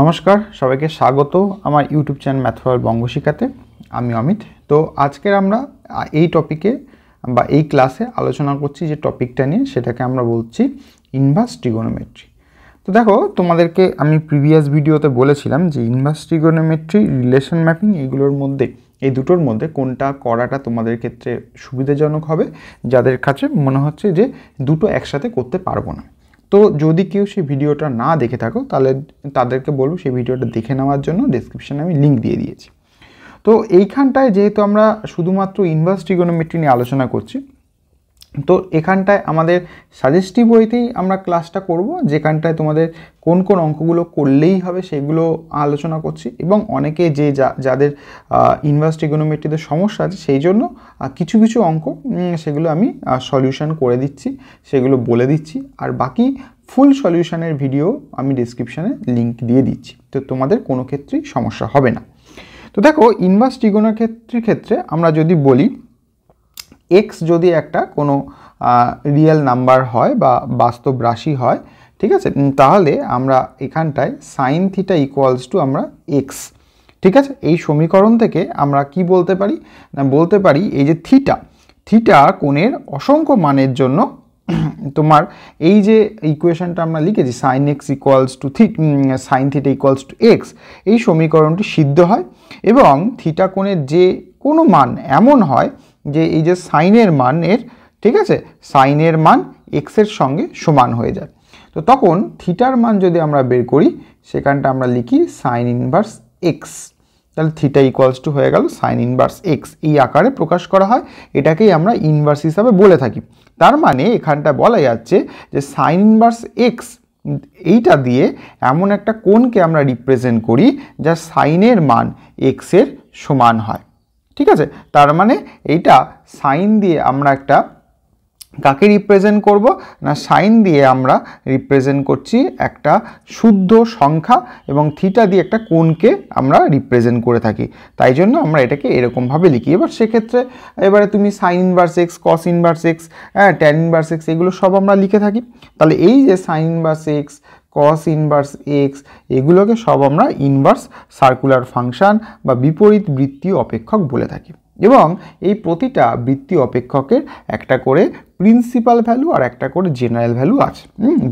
নমস্কার সবাইকে স্বাগত আমার ইউটিউব চ্যানেল ম্যাথ ফর বঙ্গ শিখাতে। আমি অমিত। তো আজকের আমরা এই টপিকে বা এই ক্লাসে আলোচনা করছি যে টপিকটা নিয়ে, সেটাকে আমরা বলছি ইনভার্স ট্রিগোনোমেট্রি। তো দেখো, তোমাদেরকে আমি প্রিভিয়াস ভিডিওতে বলেছিলাম যে ইনভার্স ট্রিগোনোমেট্রি, রিলেশন ম্যাপিং, এইগুলোর মধ্যে এই দুটোর মধ্যে কোনটা করাটা তোমাদের ক্ষেত্রে সুবিধাজনক হবে, যাদের কাছে মনে হচ্ছে যে দুটো একসাথে করতে পারবো না। তো যদি কেউ সেই ভিডিওটা না দেখে থাকো তাহলে তাদেরকে বলবো সেই ভিডিওটা দেখে নেওয়ার জন্য ডেসক্রিপশনে আমি লিঙ্ক দিয়ে দিয়েছি। তো এইখানটায় যেহেতু আমরা শুধুমাত্র ইনভার্স ট্রিগোনোমেট্রি নিয়ে আলোচনা করছি, তো এখানটায় আমাদের সাজেস্টিভ ওয়েতেই আমরা ক্লাসটা করব, যেখানটায় তোমাদের কোন কোন অঙ্কগুলো করলেই হবে সেগুলো আলোচনা করছি। এবং অনেকে যাদের ইনভার্স ট্রিগোনোমেট্রিতে সমস্যা আছে, সেই জন্য কিছু কিছু অঙ্ক সেগুলো আমি সলিউশন করে দিচ্ছি, সেগুলো বলে দিচ্ছি। আর বাকি ফুল সলিউশনের ভিডিও আমি ডেসক্রিপশানে লিঙ্ক দিয়ে দিচ্ছি, তো তোমাদের কোনো ক্ষেত্রেই সমস্যা হবে না। তো দেখো, ইনভার্স ট্রিগোনোমেট্রির ক্ষেত্রে আমরা যদি বলি এক্স যদি একটা কোনো রিয়েল নাম্বার হয় বা বাস্তব রাশি হয়, ঠিক আছে, তাহলে আমরা এখানটায় সাইন থিটা ইকুয়ালস টু আমরা এক্স, ঠিক আছে, এই সমীকরণ থেকে আমরা কি বলতে পারি না, বলতে পারি এই যে থিটা কোণের অসংখ্য মানের জন্য তোমার এই যে ইকুয়েশনটা আমরা লিখেছি sine x equals to sine theta equals to x, এই সমীকরণটি সিদ্ধ হয় এবং থিটা কোণের যে কোনো মান এমন হয় যে এই যে সাইনের মানের, ঠিক আছে, সাইনের মান এক্সের সঙ্গে সমান হয়ে যায়। তো তখন থিটার মান যদি আমরা বের করি, সেখানটা আমরা লিখি সাইন ইনভার্স এক্স, তাহলে থিটা ইকুয়ালস টু হয়ে গেল সাইন ইনভার্স এক্স। এই আকারে প্রকাশ করা হয়, এটাকেই আমরা ইনভার্স হিসাবে বলে থাকি। তার মানে এখানটা বলা যাচ্ছে যে সাইন ইনভার্স এক্স এইটা দিয়ে এমন একটা কোণকে আমরা রিপ্রেজেন্ট করি যা সাইনের মান এক্সের সমান হয়, ঠিক আছে। তার মানে এইটা সাইন দিয়ে আমরা একটা কাকে রিপ্রেজেন্ট করব না, সাইন দিয়ে আমরা রিপ্রেজেন্ট করছি একটা শুদ্ধ সংখ্যা এবং থিটা দিয়ে একটা কোণকে আমরা রিপ্রেজেন্ট করে থাকি, তাই জন্য আমরা এটাকে এরকমভাবে লিখি। এবার সেক্ষেত্রে এবারে তুমি sine inverse x, cos inverse x, tan inverse x, এগুলো সব আমরা লিখে থাকি। তাহলে এই যে sign inverse x, cos inverse x, এগুলোকে সব আমরা ইনভার্স সার্কুলার ফাংশন বা বিপরীত বৃত্তীয় অপেক্ষক বলে থাকি। এবং এই প্রতিটা বৃত্তীয় অপেক্ষকের একটা করে প্রিন্সিপাল ভ্যালু আর একটা করে জেনারেল ভ্যালু আছে,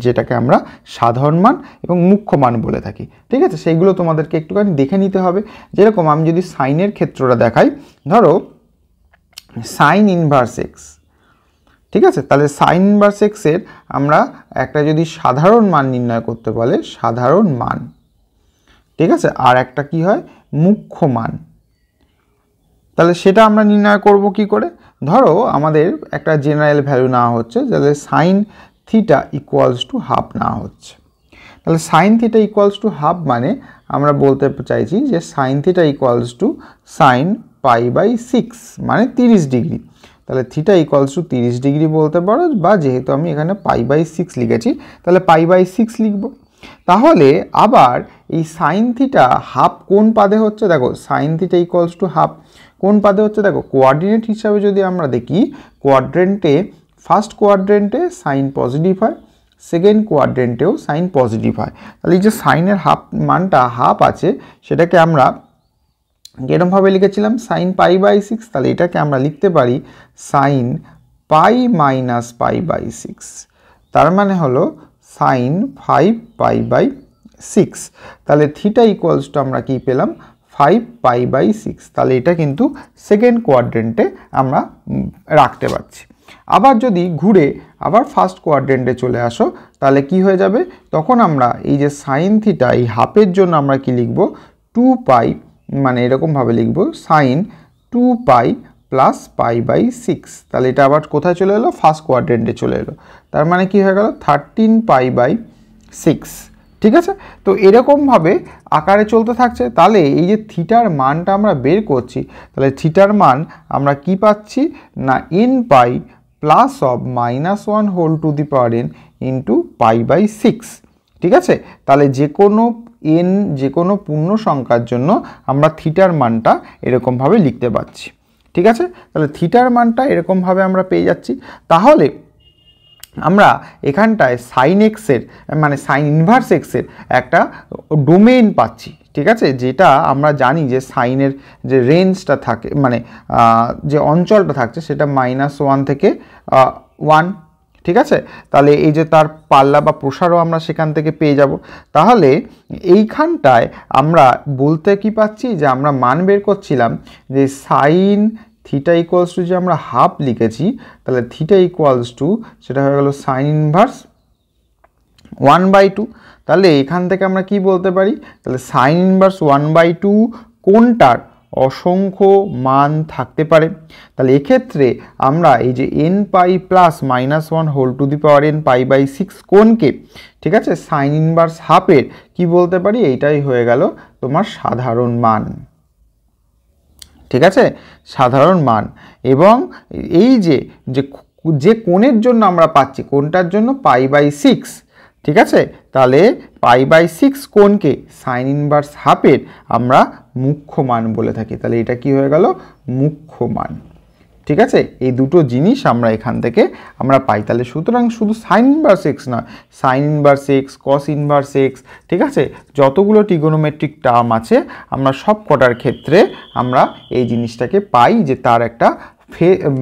যেটাকে আমরা সাধারণ মান এবং মুখ্য মান বলে থাকি, ঠিক আছে। সেইগুলো তোমাদেরকে একটুখানি দেখে নিতে হবে। যেরকম আমি যদি সাইনের ক্ষেত্রটা দেখাই, ধরো সাইন ইনভার্স এক্স, ঠিক আছে, তাহলে সাইন ইনভার্স এক্সের আমরা একটা যদি সাধারণ মান নির্ণয় করতে বলে, সাধারণ মান, ঠিক আছে, আর একটা কি হয় মুখ্য মান, তাহলে সেটা আমরা নির্ণয় করব কি করে। ধরো আমাদের একটা জেনারেল ভ্যালু নেওয়া হচ্ছে, যাতে sine theta equals to half নেওয়া হচ্ছে। তাহলে sine theta equals to half মানে আমরা বলতে চাইছি যে sine theta equals to sine pi by 6 মানে 30 ডিগ্রি। তাহলে থিটা ইকুয়ালস টু 30 ডিগ্রি বলতে পারো, বা যেহেতু আমি এখানে পাই বাই 6 লিখেছি তাহলে পাই বাই 6 লিখব। তাহলে আবার এই সাইন থিটা হাফ কোন পাদে হচ্ছে, দেখো sign theta equals to half কোন পাদে হচ্ছে, দেখো কোঅর্ডিনেট হিসাবে যদি আমরা দেখি, কোয়াড্রেন্টে ফার্স্ট কোয়াড্রেন্টে সাইন পজিটিভ হয়, সেকেন্ড কোয়াড্রেন্টেও সাইন পজিটিভ হয়। তাহলে এই যে সাইনের হাফ মানটা হাফ আছে, সেটাকে আমরা এরকমভাবে লিখেছিলাম সাইন পাই বাই 6, তাহলে এটাকে আমরা লিখতে পারি sine pi minus pi by 6, তার মানে হলো সাইন 5 পাই বাই 6। তাহলে থিটা ইকুয়ালস টু আমরা কি পেলাম 5 পাই বাই 6, তাহলে এটা কিন্তু সেকেন্ড কোয়াড্রেন্টে আমরা রাখতে পারছি। আবার যদি ঘুরে আবার ফার্স্ট কোয়াড্রেন্টে চলে আসো, তাহলে কি হয়ে যাবে, তখন আমরা এই যে সাইন থিটা এই হাফের জন্য আমরা কি লিখব 2 পাই, মানে এরকমভাবে লিখব sine 2 pi plus pi by 6, তাহলে এটা আবার কোথায় চলে এলো, ফার্স্ট কোয়াড্রেন্টে চলে এলো। তার মানে কি হয়ে গেল 13 পাই বাই 6, ঠিক আছে। তো এরকমভাবে আকারে চলতে থাকছে। তাহলে এই যে থিটার মানটা আমরা বের করছি, তাহলে থিটার মান আমরা কি পাচ্ছি না n pi plus of -1 whole to the power n into pi by 6, ঠিক আছে। তাহলে যে কোনো পূর্ণ সংখ্যার জন্য আমরা থিটার মানটা এরকমভাবে লিখতে পারছি, ঠিক আছে। তাহলে থিটার মানটা এরকমভাবে আমরা পেয়ে যাচ্ছি। তাহলে আমরা এখানটায় সাইন এক্সের মানে সাইন ইনভার্স এক্সের একটা ডোমেইন পাচ্ছি, ঠিক আছে, যেটা আমরা জানি যে সাইনের যে রেঞ্জটা থাকে মানে যে অঞ্চলটা থাকছে সেটা -1 থেকে 1, ঠিক আছে। তাহলে এই যে তার পাল্লা বা প্রসারও আমরা সেখান থেকে পেয়ে যাব। তাহলে এইখানটায় আমরা বলতে কি পাচ্ছি যে আমরা মান বের করছিলাম যে সাইন থিটা ইকুয়ালস টু যে আমরা হাফ লিখেছি, তাহলে থিটা ইকুয়ালস টু সেটা হয়ে গেল সাইন ইনভার্স 1/2। তাহলে এখান থেকে আমরা কি বলতে পারি, তাহলে সাইন ইনভার্স 1/2 কোনটার অসংখ্য মান থাকতে পারে। তাহলে এক্ষেত্রে আমরা এই যে n pi plus -1 whole to the power n π/6 কোণকে, ঠিক আছে, সাইন ইনভার্স হাফের কি বলতে পারি, এইটাই হয়ে গেল তোমার সাধারণ মান, ঠিক আছে, সাধারণ মান। এবং এই যে যে কোণের জন্য আমরা পাচ্ছি, কোণটার জন্য π/6, ঠিক আছে, তাহলে π/6 কোণকে সাইন ইনভার্স হাফের আমরা মুখ্য মান বলে থাকি। তাহলে এটা কি হয়ে গেল, মুখ্য মান, ঠিক আছে। এই দুটো জিনিস আমরা এখান থেকে আমরা পাই। তাহলে সুতরাং শুধু সাইন ইনভার্স এক্স নয়, sign inverse x, cos inverse x, ঠিক আছে, যতগুলো ট্রিগোনোমেট্রিক টার্ম আছে আমরা সব কটার ক্ষেত্রে আমরা এই জিনিসটাকে পাই যে তার একটা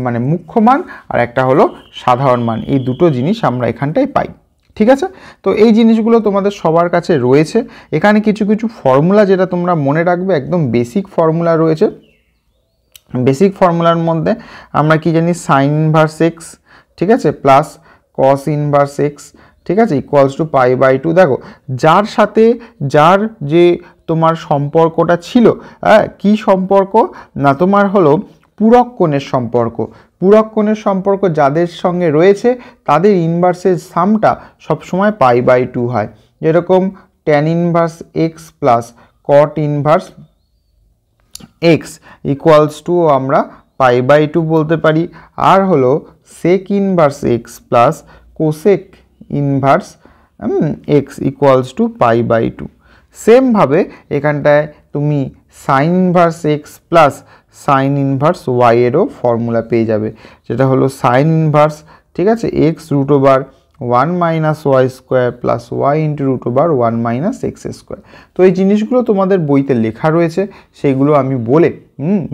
মানে মুখ্য মান আর একটা হলো সাধারণ মান, এই দুটো জিনিস আমরা এখানটায় পাই, ঠিক আছে। তো এই জিনিসগুলো তোমাদের সবার কাছে রয়েছে। এখানে কিছু কিছু ফর্মুলা যেটা তোমরা মনে রাখবে, একদম বেসিক ফর্মুলা রয়েছে। বেসিক ফর্মুলার মধ্যে আমরা কি জানি, সাইন ইনভার্স এক্স, ঠিক আছে, প্লাস কস ইনভার্স এক্স, ঠিক আছে, ইকুয়ালস টু π/2। দেখো যার সাথে যার যে তোমার সম্পর্কটা ছিল, কি সম্পর্ক না, তোমার হলো পূরক কোণের সম্পর্ক। পূরক কোণের সম্পর্ক যাদের সঙ্গে রয়েছে তাদের ইনভার্সের সামটা সবসময় π/2 হয়। যেরকম tan inverse x plus cot inverse x equals to আমরা π/2 বলতে পারি। আর হলো sec inverse x plus cosec inverse x equals to π/2। সেমভাবে এখানটায় তুমি sine inverse x plus sine inverse y এরও ফর্মুলা পেয়ে যাবে, যেটা হলো সাইন ইনভার্স, ঠিক আছে, x root over 1 minus y square plus y into root over 1 minus x square. তো এই জিনিসগুলো তোমাদের বইতে লেখা রয়েছে, সেইগুলো আমি বলে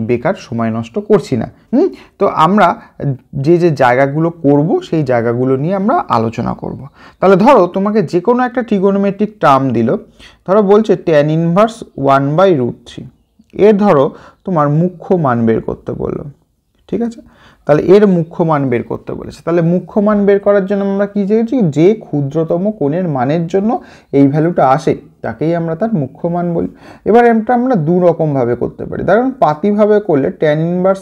বেকার সময় নষ্ট করছি না। তো আমরা যে যে জায়গাগুলো করব সেই জায়গাগুলো নিয়ে আমরা আলোচনা করব। তাহলে ধরো তোমাকে যে কোনো একটা ট্রিগোনোমেট্রিক টার্ম দিল, ধরো বলছে ট্যান ইনভার্স 1/√3, এর ধরো তোমার মুখ্য মান বের করতে বললো, ঠিক আছে, তাহলে এর মুখ্য মান বের করতে বলেছে। তাহলে মুখ্য মান বের করার জন্য আমরা কি চেয়েছি, যে ক্ষুদ্রতম কোণের মানের জন্য এই ভ্যালুটা আসে তাকেই আমরা তার মুখ্য মান বলি। এবার এটা আমরা দু রকমভাবে করতে পারি। কারণ পাতিভাবে করলে ট্যান ইনভার্স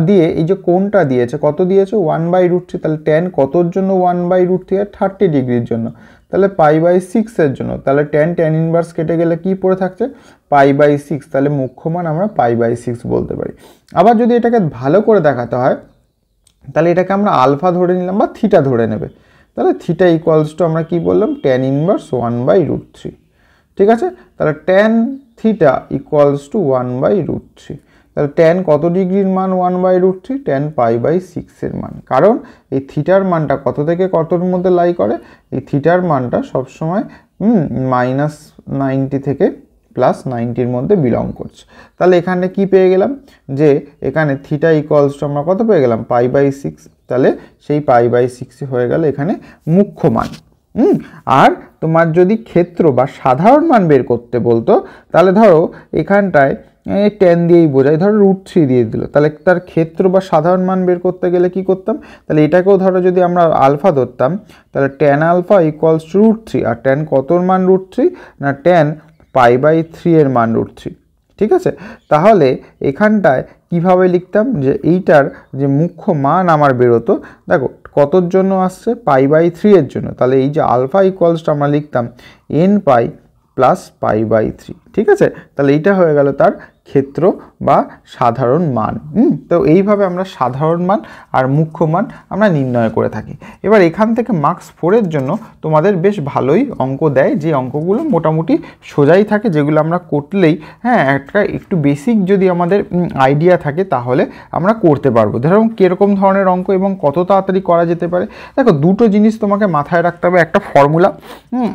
দিয়ে এই যে কোণটা দিয়েছে, কত দিয়েছে 1/√3, তাহলে ট্যান কতর জন্য 1/√3, 30 ডিগ্রির জন্য, তাহলে π/6 এর জন্য, তাহলে ট্যান ইনভার্স কেটে গেলে কি পড়ে থাকছে π/6, তাহলে মুখ্য মান আমরা π/6 বলতে পারি। আবার যদি এটাকে ভালো করে দেখাতে হয় তাহলে এটাকে আমরা আলফা ধরে নিলাম বা থিটা ধরে নেবে, তাহলে থিটা ইকুয়ালস টু আমরা কি বললাম, ট্যান ইনভার্স 1/√3, ঠিক আছে। তাহলে ট্যান থিটা ইকুয়ালস টু 1/√3, তাহলে ট্যান কত ডিগ্রির মান 1/√3, ট্যান π/6 এর মান। কারণ এই থিটার মানটা কত থেকে কতর মধ্যে লাই করে, এই থিটার মানটা সবসময় -90 থেকে +90-র মধ্যে বিলং করছে। তাহলে এখানে কি পেয়ে গেলাম, যে এখানে থিটা ইকুয়ালস টু আমরা কত পেয়ে গেলাম π/6, তাহলে সেই π/6 হয়ে গেল এখানে মুখ্য মান। আর তোমার যদি ক্ষেত্র বা সাধারণ মান বের করতে বলতো, তাহলে ধরো এখানটায় ট্যান দিয়েই বোঝায়, ধরো √3 দিয়ে দিল, তাহলে তার ক্ষেত্র বা সাধারণ মান বের করতে গেলে কি করতাম, তাহলে এটাকেও ধরো যদি আমরা আলফা ধরতাম, তাহলে ট্যান আলফা ইকুয়ালস টু √3, আর ট্যান কতর মান √3 না, ট্যান π/3 এর মান √3, ঠিক আছে। তাহলে এখানটায় কিভাবে লিখতাম, যে এইটার যে মুখ্য মান আমার বেরোতো, দেখো কতর জন্য আসছে π/3 এর জন্য, তাহলে এই যে আলফা ইকুয়ালস টু আমরা লিখতাম n π প্লাস π/3, ঠিক আছে। তাহলে এইটা হয়ে গেল তার ক্ষেত্র বা সাধারণ মান। তো এইভাবে আমরা সাধারণ মান আর মুখ্য মান আমরা নির্ণয় করে থাকি। এবার এখান থেকে মার্কস 4-এর জন্য তোমাদের বেশ ভালোই অঙ্ক দেয়, যে অঙ্কগুলো মোটামুটি সোজাই থাকে, যেগুলো আমরা করলেই হ্যাঁ একটা একটু বেসিক যদি আমাদের আইডিয়া থাকে তাহলে আমরা করতে পারবো। ধরো কীরকম ধরনের অঙ্ক এবং কত তাড়াতাড়ি করা যেতে পারে। দেখো দুটো জিনিস তোমাকে মাথায় রাখতে হবে, একটা ফর্মুলা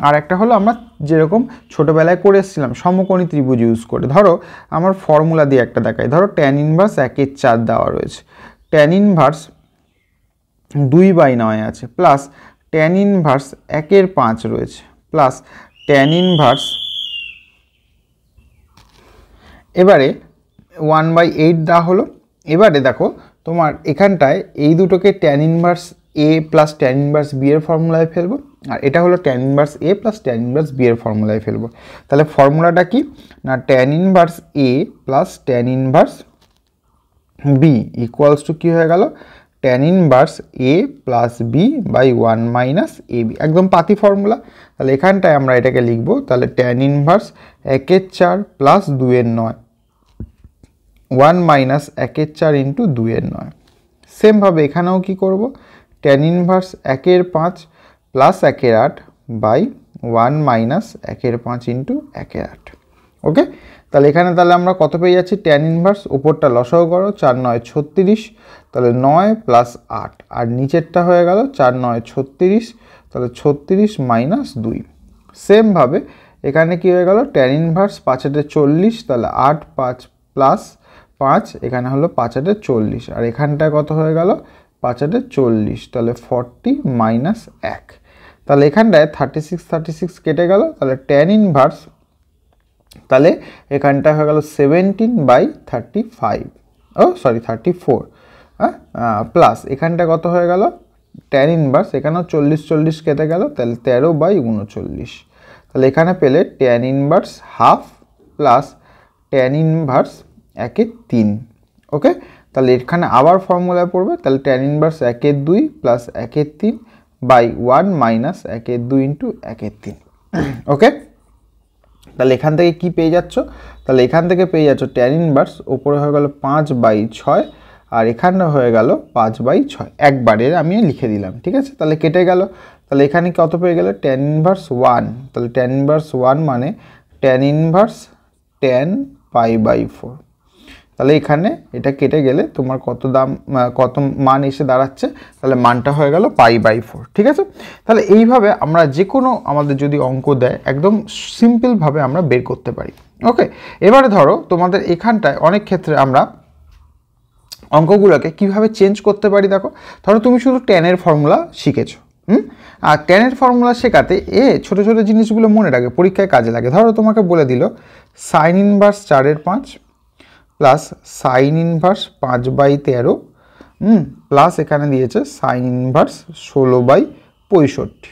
আর একটা হলো আমরা যেরকম ছোটোবেলায় করে এসেছিলাম সমকোণী ত্রিভুজ ইউজ করে। ধরো আমার ফর্মুলা দিয়ে একটা দেখাই, ধরো tan ইনভার্স 1/4 দেওয়া রয়েছে, tan ইনভার্স 2/9 আছে, প্লাস tan ইনভার্স 1/5 রয়েছে, প্লাস tan ইনভার্স এবারে 1/8 দেওয়া হলো। এবারে দেখো তোমার এখানটায় এই দুটোকে tan inverse a plus tan inverse b এর ফর্মুলায় ফেলবো, আর এটা হলো tan inverse a plus tan inverse b এর ফর্মুলায় ফেলবো। তাহলে ফর্মুলাটা কি না, tan inverse a plus tan inverse b equals to কী হয়ে গেল, tan inverse a plus b by 1 minus ab, একদম পাতি ফর্মুলা। তাহলে এখানটায় আমরা এটাকে লিখবো, তাহলে tan inverse 1/4 plus 2/9 1 minus 1/4 into 2/9। সেমভাবে এখানেও কি করব, tan inverse 1/5 plus 1/8 by 1 minus 1/5 into 1/8। Okay, তাহলে এখানে তাহলে আমরা কত পেয়ে যাচ্ছি, tan ইনভার্স উপরটা লসাগু করো, 4 9 36, তাহলে 9 প্লাস 8, আর নিচেরটা হয়ে গেল 4 9 36, তাহলে 36 মাইনাস 2। সেমভাবে এখানে কি হয়ে গেল, tan ইনভার্স 5 8 40, তাহলে 8 5 প্লাস 5, এখানে হলো 5 8 40, আর এখানটায় কত হয়ে গেল 5 8 40, তাহলে 40 মাইনাস 1। তাহলে এখানটায় 36 36 কেটে গেল, তাহলে tan ইনভার্স তাহলে এখানটা হয়ে গেল 17/35, ও সরি 34, প্লাস এখানটা কত হয়ে গেল tan ইনভার্স, এখানেও 40 40 কেটে গেল, তাহলে 13/39। তাহলে এখানে পেলে tan inverse half plus tan inverse 1/3। Okay, তাহলে এখানে আবার ফর্মুলায় পড়বে, তাহলে tan inverse 1/2 plus 1/3 by 1 minus 1/2 into 1/3। Okay, তাহলে এখান থেকে কি পেয়ে যাচ্ছ, তাহলে এখান থেকে পেয়ে যাচ্ছ tan ইনভার্স ওপরে হয়ে গেল 5/6, আর এখানে হয়ে গেল 5/6, একবারে আমি লিখে দিলাম, ঠিক আছে। তাহলে কেটে গেল, তাহলে এখানে কত পেয়ে গেল tan ইনভার্স 1, তাহলে tan ইনভার্স 1 মানে tan ইনভার্স 10 π/4। তাহলে এখানে এটা কেটে গেলে তোমার কত মান এসে দাঁড়াচ্ছে, তাহলে মানটা হয়ে গেল π/4, ঠিক আছে। তাহলে এইভাবে আমরা যে কোনো আমাদের যদি অঙ্ক দেয় একদম সিম্পলভাবে আমরা বের করতে পারি। ওকে, এবারে ধরো তোমাদের এখানটায় অনেক ক্ষেত্রে আমরা অঙ্কগুলোকে কিভাবে চেঞ্জ করতে পারি। দেখো ধরো তুমি শুধু tan এর ফর্মুলা শিখেছো, আর tan এর ফর্মুলা শেখাতে ছোটো ছোটো জিনিসগুলো মনে রাখে, পরীক্ষায় কাজে লাগে। ধরো তোমাকে বলে দিল sin inverse 4/5 plus sine inverse 5/13, plus এখানে দিয়েছে সাইন ইনভার্স 16/65,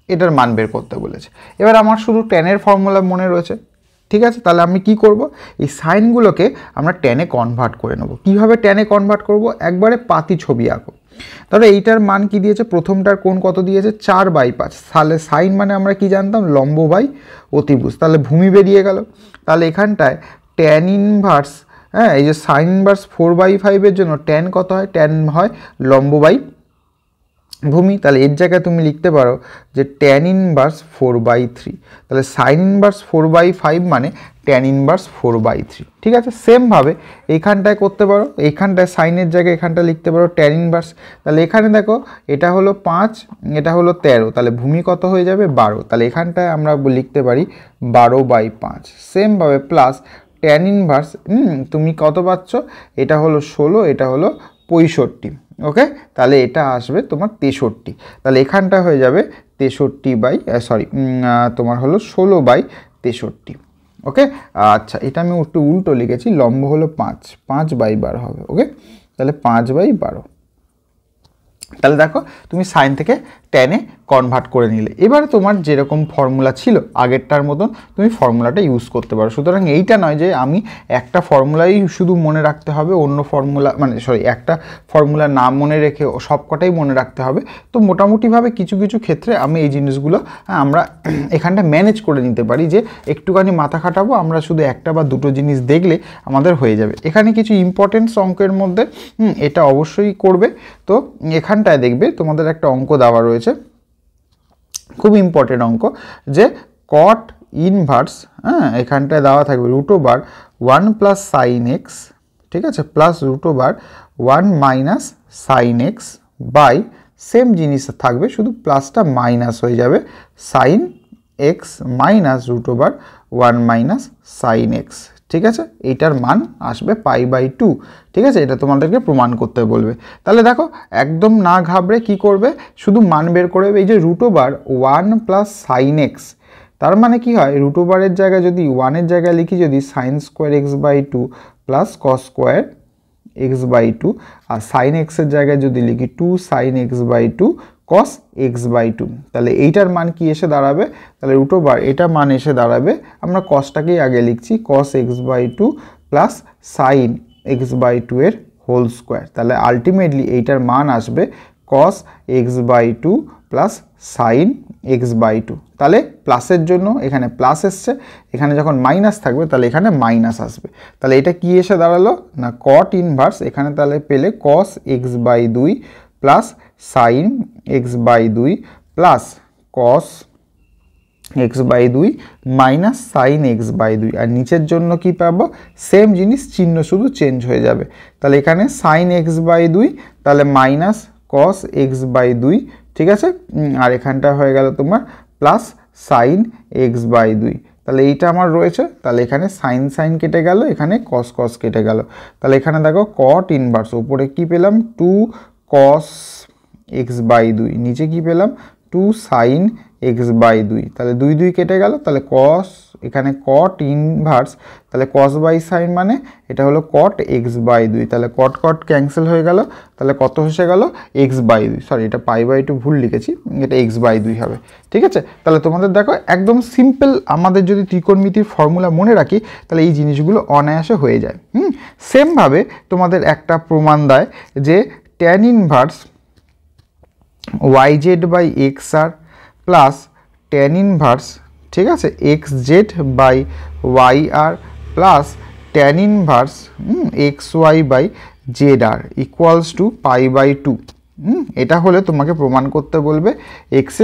এটার মান বের করতে বলেছে। এবার আমার শুধু tan এর ফর্মুলা মনে রয়েছে, ঠিক আছে। তাহলে আমি কি করব, এই সাইনগুলোকে আমরা tan এ কনভার্ট করে নেব। কীভাবে tan এ কনভার্ট করব, একবারে পাতি ছবি আঁকো। তাহলে এইটার মান কি দিয়েছে, প্রথমটার কোণ কত দিয়েছে 4/5, তাহলে সাইন মানে আমরা কি জানতাম, লম্ব বাই অতিভুজ, তাহলে ভূমি বেরিয়ে গেল। তাহলে এখানটায় tan ইনভার্স, এই যে সাইন ইনভার্স 4/5 এর জন্য tan কত হয়, tan হয় লম্ব বাই ভূমি, তাহলে এর জায়গায় তুমি লিখতে পারো যে tan ইনভার্স 4/3, তাহলে সাইন ইনভার্স 4/5 মানে tan ইনভার্স 4/3, ঠিক আছে। সেমভাবে এইখানটায় করতে পারো, এইখানটায় সাইনের জায়গায় এখানটা লিখতে পারো tan ইনভার্স, তাহলে এখানে দেখো এটা হলো 5, এটা হলো 13, তাহলে ভূমি কত হয়ে যাবে 12, তাহলে এখানটায় আমরা লিখতে পারি 12/5। সেমভাবে প্লাস tan ইনভার্স, তুমি কত পাচ্ছ, এটা হলো 16, এটা হলো 65, ওকে, তাহলে এটা আসবে তোমার 63, তাহলে এখানটা হয়ে যাবে 63 তোমার হলো 16/63। ওকে, আচ্ছা এটা আমি একটু উল্টো লিখেছি, লম্ব হলো 5/12 হবে। ওকে, তাহলে 5/12। তাহলে দেখো তুমি সাইন থেকে tan এ কনভার্ট করে নিলে। এবারে তোমার যেরকম ফর্মুলা ছিল আগেরটার মতন তুমি ফর্মুলাটা ইউজ করতে পারো। সুতরাং এইটা নয় যে আমি একটা ফর্মুলাই শুধু মনে রাখতে হবে, অন্য ফর্মুলা একটা ফর্মুলা না মনে রেখে সবকটাই মনে রাখতে হবে। তো মোটামুটিভাবে কিছু কিছু ক্ষেত্রে আমি এই জিনিসগুলো আমরা এখানটা ম্যানেজ করে নিতে পারি, যে একটুখানি মাথা খাটাবো, আমরা শুধু একটা বা দুটো জিনিস দেখলে আমাদের হয়ে যাবে। এখানে কিছু ইম্পর্টেন্স অঙ্কের মধ্যে এটা অবশ্যই করবে। তো এখানটায় দেখবে তোমাদের একটা অঙ্ক দেওয়া রয়েছে, খুব ইম্পর্টেন্ট অঙ্ক, যে কট ইনভার্স, এখানটায় দেওয়া থাকবে √1 প্লাস সাইন এক্স, ঠিক আছে, plus √1 minus sine x by, same জিনিস থাকবে, শুধু প্লাসটা মাইনাস হয়ে যাবে, sine x minus √1 minus sine x, ঠিক আছে। এইটার মান আসবে π/2, ঠিক আছে। এটা তোমাদেরকে প্রমাণ করতে বলবে। তাহলে দেখো একদম না ঘাবড়ে কি করবে, শুধু মান বের করে এই যে √1 প্লাস সাইন এক্স, তার মানে কি হয়, √এর জায়গায় যদি 1-এর জায়গায় লিখি, যদি sine square x/2 plus cos square x/2, আর সাইন এক্সের জায়গায় যদি লিখি 2 সাইন x/2 cos x/2, তাহলে এইটার মান কি এসে দাঁড়াবে, তাহলে এটা মান এসে দাঁড়াবে, আমরা কসটাকেই আগে লিখছি, cos x/2 plus sign x/2 এর হোল স্কোয়ার। তাহলে আলটিমেটলি এইটার মান আসবে cos x/2 plus sign x/2। তাহলে প্লাসের জন্য এখানে প্লাস এসছে, এখানে যখন মাইনাস থাকবে তাহলে এখানে মাইনাস আসবে। তাহলে এটা কি এসে দাঁড়ালো না কট ইনভার্স, এখানে তাহলে পেলে cos x/2 plus sign x/2 plus cos x/2 minus sine x/2, আর নিচের জন্য কি পাবো, সেম জিনিস, চিহ্ন শুধু চেঞ্জ হয়ে যাবে। তাহলে এখানে সাইন x/2 তাহলে মাইনাস cos x/2, ঠিক আছে, আর এখানটা হয়ে গেল তোমার প্লাস সাইন x/2। তাহলে এইটা আমার রয়েছে, তাহলে এখানে সাইন সাইন কেটে গেল, এখানে কস কস কেটে গেল। তাহলে এখানে দেখো কট ইনভার্স, উপরে কি পেলাম 2 cos x/2, নিচে কি পেলাম 2 সাইন x/2, তাহলে 2 2 কেটে গেল, তাহলে কস, এখানে কট ইনভার্স, তাহলে কস বাই সাইন মানে এটা হলো কট x/2, তাহলে কট কট ক্যান্সেল হয়ে গেল, তাহলে কত এসে গেল x/2, সরি এটা π/2 ভুল লিখেছি, এটা x/2 হবে, ঠিক আছে। তাহলে তোমাদের দেখো একদম সিম্পল, আমাদের যদি ত্রিকোণমিতির ফর্মুলা মনে রাখি তাহলে এই জিনিসগুলো অনায়াসে হয়ে যায়। সেমভাবে তোমাদের একটা প্রমাণ দেয় যে tan inverse yz/xr plus tan inverse, ঠিক আছে, xz/yr plus tan inverse xy/zr equals to π/2। এটা হলে তোমাকে প্রমাণ করতে বলবে x²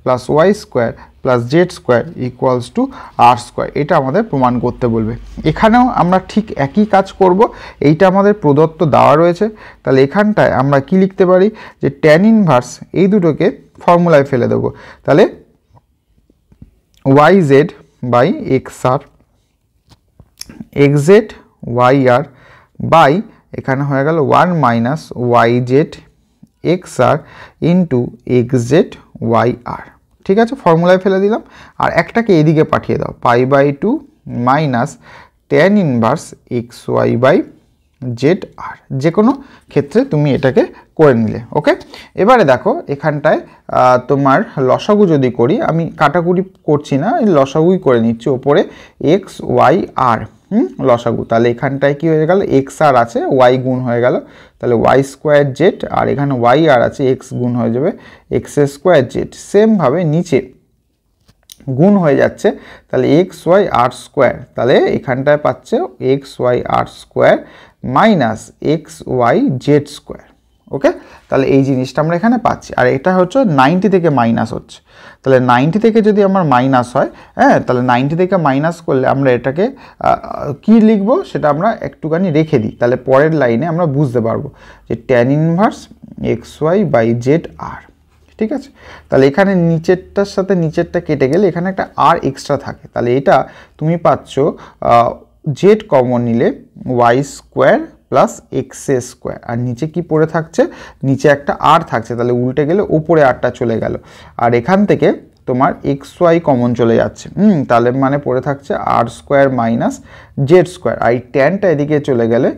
plus y² plus z² equals to r², এটা আমাদের প্রমাণ করতে বলবে। এখানেও আমরা ঠিক একই কাজ করব, এইটা আমাদের প্রদত্ত দেওয়া রয়েছে। তাহলে এখানটায় আমরা কি লিখতে পারি, যে tan ইনভার্স, এই দুটোকে ফর্মুলায় ফেলে দেবো, তাহলে yz/xr xz/yr বাই, এখানে হয়ে গেল 1 মাইনাস yz/xr ইন্টু xz/yr, ঠিক আছে, ফর্মুলায় ফেলে দিলাম। আর একটাকে এদিকে পাঠিয়ে দাও, π/2 মাইনাস tan ইনভার্স xy/zr, যে কোনো ক্ষেত্রে তুমি এটাকে করে নিলে। ওকে, এবারে দেখো এখানটায় তোমার লসাগু যদি করি, আমি কাটাকুটি করছি না, লসাগুই করে নিচ্ছি, ওপরে xy/r লসাগু, তাহলে এখানটায় কি হয়ে গেল, xr আছে, y গুণ হয়ে গেল, তাহলে y²z, আর এখানে yr আছে, x গুণ হয়ে যাবে x²z, সেমভাবে নিচে গুণ হয়ে যাচ্ছে, তাহলে xy/r², তাহলে এখানটায় পাচ্ছে xy/r² মাইনাস xy/z²। ওকে, তাহলে এই জিনিসটা আমরা এখানে পাচ্ছি, আর এটা হচ্ছে 90 থেকে মাইনাস হচ্ছে, তাহলে 90 থেকে যদি আমার মাইনাস হয়, তাহলে 90 থেকে মাইনাস করলে আমরা এটাকে কি লিখবো সেটা আমরা একটুখানি রেখে দিই, তাহলে পরের লাইনে আমরা বুঝতে পারবো যে tan ইনভার্স xy/zr, ঠিক আছে। তাহলে এখানে নিচেরটার সাথে নিচেরটা কেটে গেলে এখানে একটা আর এক্সট্রা থাকে, তাহলে এটা তুমি পাচ্ছ z কমন নিলে y² প্লাস x², আর নিচে কি পড়ে থাকছে, নিচে একটা আর থাকছে, তাহলে উল্টে গেলে ওপরে আরটা চলে গেল, আর এখান থেকে তোমার xy কমন চলে যাচ্ছে, তাহলে মানে পড়ে থাকছে r² মাইনাস z², আর এই ট্যানটা এদিকে চলে গেলে,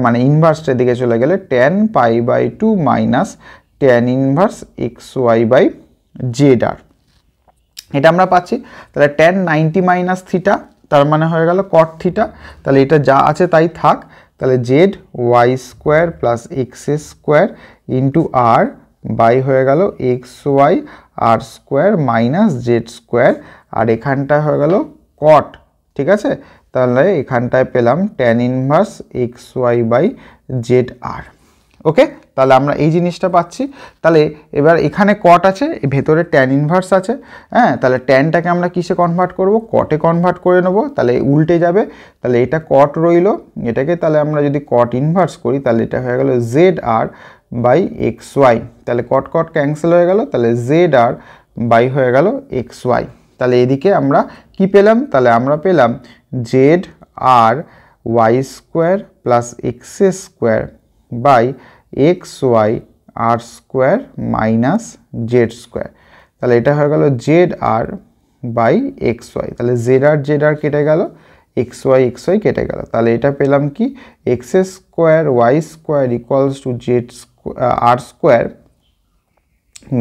মানে ইনভার্সটা এদিকে চলে গেলে tan π/2 minus tan inverse xy/z², z r, এটা আমরা পাচ্ছি। তাহলে tan 90 মাইনাস থিটা তার মানে হয়ে গেল কট থিটা। তাহলে এটা যা আছে তাই থাক। তাহলে z y square plus x square into r by হয়ে গেল x y r square minus z square, আর এখানটায় হয়ে গেল কট, ঠিক আছে। তাহলে এখানটায় পেলাম tan inverse x y by z r. Okay, তাহলে আমরা এই জিনিসটা পাচ্ছি। তাহলে এবার এখানে কট আছে, ভেতরে tan ইনভার্স আছে, হ্যাঁ। তাহলে ট্যানটাকে আমরা কিসে কনভার্ট করব, কটে কনভার্ট করে নেব। তাহলে উল্টে যাবে, তাহলে এটা কট রইল, এটাকে তাহলে আমরা যদি কট ইনভার্স করি তাহলে এটা হয়ে গেল z r by x y. তাহলে কট কট ক্যান্সেল হয়ে গেল, তাহলে জেড আর বাই হয়ে গেল এক্স ওয়াই। তাহলে এদিকে আমরা কি পেলাম, তাহলে আমরা পেলাম z r y square plus x square by x y r square minus z square. তাহলে এটা হয়ে গেল z r by x y. তাহলে জেড আর কেটে গেল, এক্স ওয়াই কেটে গেল। তাহলে এটা পেলাম কি x square y square equals to z r square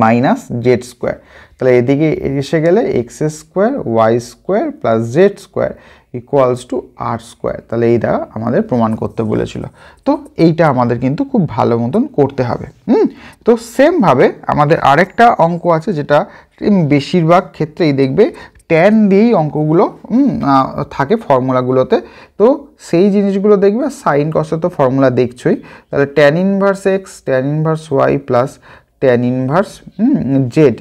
minus z square. তাহলে এদিকে এসে গেলে x square y square plus z square equals to r square. তাহলে এইটা আমাদের প্রমাণ করতে বলেছিল। তো এইটা আমাদের কিন্তু খুব ভালো মতন করতে হবে। তো সেমভাবে আমাদের আরেকটা অঙ্ক আছে যেটা বেশিরভাগ ক্ষেত্রেই দেখবে ট্যান দিয়েই অঙ্কগুলো থাকে ফর্মুলাগুলোতে। তো সেই জিনিসগুলো দেখবে, সাইন কসে তো ফর্মুলা দেখছোই। তাহলে tan inverse x tan inverse y plus tan inverse z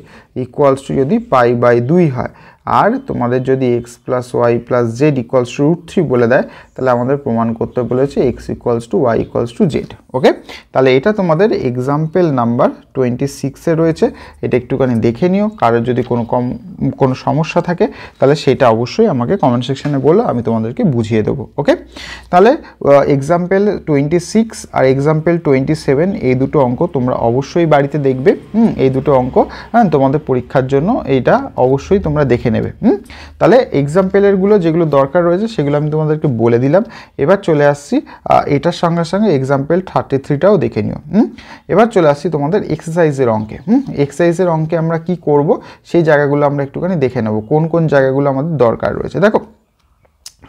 equals to যদি পাই বাই 2 হয়, আর তোমাদের যদি x plus y plus z equals to √3 বলে দেয়, তাহলে আমাদের প্রমাণ করতে বলেছে x equals to y equals to z. Okay, তাহলে এটা তোমাদের এক্সাম্পল নাম্বার 26-এ রয়েছে। এটা একটুখানি দেখে নিও, কারোর যদি কোনো সমস্যা থাকে তাহলে সেটা অবশ্যই আমাকে কমেন্ট সেকশনে বলো, আমি তোমাদেরকে বুঝিয়ে দেবো। ওকে, তাহলে এক্সাম্পল 26 আর এক্সাম্পল 27 এই দুটো অঙ্ক তোমরা অবশ্যই বাড়িতে দেখবে। এই দুটো অঙ্ক তোমাদের পরীক্ষার জন্য এইটা অবশ্যই তোমরা দেখে নেবে। তাহলে এক্সাম্পলেরগুলো যেগুলো দরকার রয়েছে সেগুলো আমি তোমাদেরকে বলে দিলাম। এবার চলে আসছি এটার সঙ্গে সঙ্গে এক্সাম্পল 33টাও দেখে নিও। এবার চলে আসছি তোমাদের এক্সারসাইজের অঙ্কে। এক্সারসাইজের অঙ্কে আমরা কি করব সেই জায়গাগুলো আমরা একটুখানি দেখে নেব, কোন কোন জায়গাগুলো আমাদের দরকার রয়েছে। দেখো,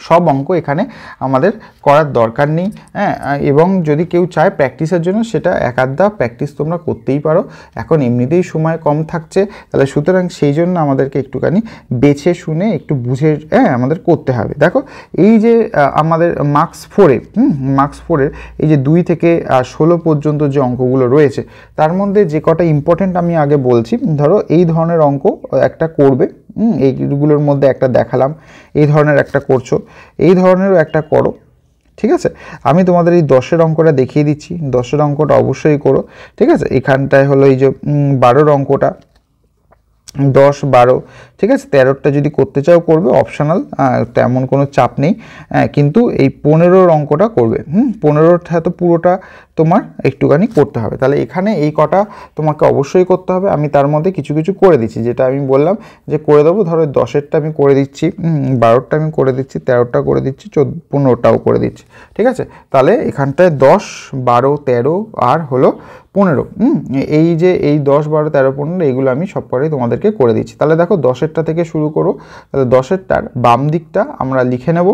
সব অঙ্ক এখানে আমাদের করার দরকার নেই, হ্যাঁ। এবং যদি কেউ চায় প্র্যাকটিসের জন্য, সেটা এক আধটা প্র্যাকটিস তোমরা করতেই পারো। এখন এমনিতেই সময় কম থাকছে, তাহলে সুতরাং সেই জন্য আমাদেরকে একটুখানি বেছে শুনে একটু বুঝে আমাদের করতে হবে। দেখো, এই যে আমাদের মার্কস 4-এর এই যে 2 থেকে 16 পর্যন্ত যে অঙ্কগুলো রয়েছে, তার মধ্যে যে কটা ইম্পর্টেন্ট আমি আগে বলছি। ধরো এই ধরনের অঙ্ক একটা করবে, এইগুলোর মধ্যে একটা দেখালাম, এই ধরনের একটা করছো, এই ধরনেরও একটা করো, ঠিক আছে। আমি তোমাদের এই 10-এর অঙ্কটা দেখিয়ে দিচ্ছি, 10-এর অঙ্কটা অবশ্যই করো, ঠিক আছে। এখানটায় হলো এই যে 12-র অঙ্কটা, 10, 12, ঠিক আছে। 13টা যদি করতে চাও করবে, অপশনাল, তেমন কোনো চাপ নেই। কিন্তু এই 15-র অঙ্কটা করবে। 15টা তো পুরোটা তোমার একটুখানি করতে হবে। তাহলে এখানে এই কটা তোমাকে অবশ্যই করতে হবে। আমি তার মধ্যে কিছু কিছু করে দিচ্ছি, যেটা আমি বললাম যে করে দেবো। ধরো 10-এরটা আমি করে দিচ্ছি, 12টা আমি করে দিচ্ছি, 13টা করে দিচ্ছি, 15টাও করে দিচ্ছি, ঠিক আছে। তাহলে এখানটায় 10, 12, 13 আর হলো 15, এই যে এই 10, 12, 13, 15 এইগুলো আমি সব করেই তোমাদেরকে করে দিচ্ছি। তাহলে দেখো 10-এরটা থেকে শুরু করো। তাহলে 10-এরটার বাম দিকটা আমরা লিখে নেব,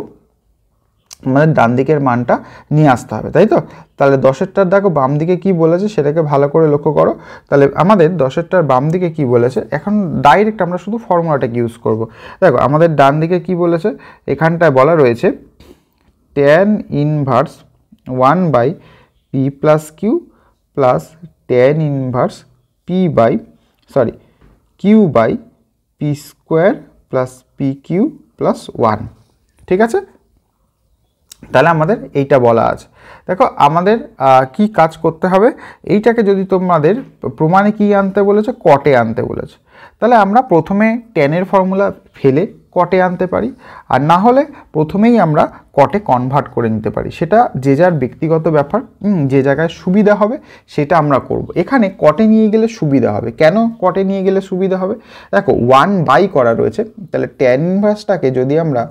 আমাদের ডান দিকের মানটা নিয়ে আসতে হবে, তাই তো। তাহলে 10-এরটার দেখো বাম দিকে কি বলেছে সেটাকে ভালো করে লক্ষ্য করো। তাহলে আমাদের 10-এরটার বাম দিকে কি বলেছে, এখন ডাইরেক্ট আমরা শুধু ফর্মুলাটাকে ইউজ করব। দেখো আমাদের ডান দিকে কি বলেছে, এখানটায় বলা রয়েছে tan inverse 1/p plus q plus tan inverse q by p square plus pq plus 1, ঠিক আছে। তাহলে আমাদের এইটা বলা আছে। দেখো আমাদের কি কাজ করতে হবে, এইটাকে যদি তোমাদের প্রমাণে কি আনতে বলেছে, কটে আনতে বলেছে, তাহলে আমরা প্রথমে ট্যানের ফর্মুলা ফেলে কটে আনতে পারি, আর না হলে প্রথমেই আমরা কটে কনভার্ট করে নিতে পারি। সেটা যে যার ব্যক্তিগত ব্যাপার, যে জায়গায় সুবিধা হবে সেটা আমরা করব। এখানে কটে নিয়ে গেলে সুবিধা হবে। কেন কটে নিয়ে গেলে সুবিধা হবে, দেখো 1/, করা রয়েছে, তাহলে ট্যান ইনভার্সটাকে যদি আমরা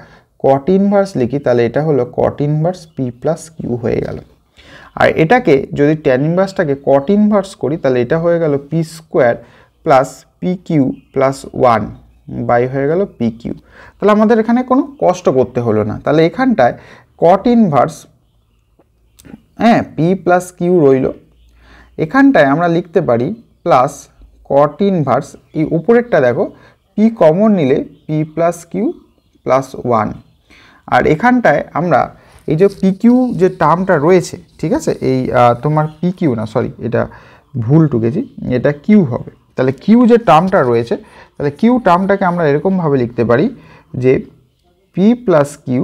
কট ইনভার্স লিখি, তাহলে এটা হলো cot inverse p plus q হয়ে গেল। আর এটাকে যদি ট্যান ইনভার্সটাকে কট ইনভার্স করি, তাহলে এটা হয়ে গেল p square plus p q plus 1 by হয়ে গেল পি কিউ। তাহলে আমাদের এখানে কোনো কষ্ট করতে হলো না। তাহলে এখানটায় cot inverse p plus q রইল, এখানটায় আমরা লিখতে পারি প্লাস কট ইনভার্স, এই উপরেরটা দেখো পি কমন নিলে পি প্লাস কিউ প্লাস 1, আর এখানটায় আমরা এই যে পি কিউ যে টার্মটা রয়েছে, ঠিক আছে, এই তোমার পি কিউ না, সরি এটা ভুল টুকেছি, এটা কিউ হবে। তাহলে কিউ যে টার্মটা রয়েছে, তাহলে কিউ টার্মটাকে আমরা এরকমভাবে লিখতে পারি যে p plus q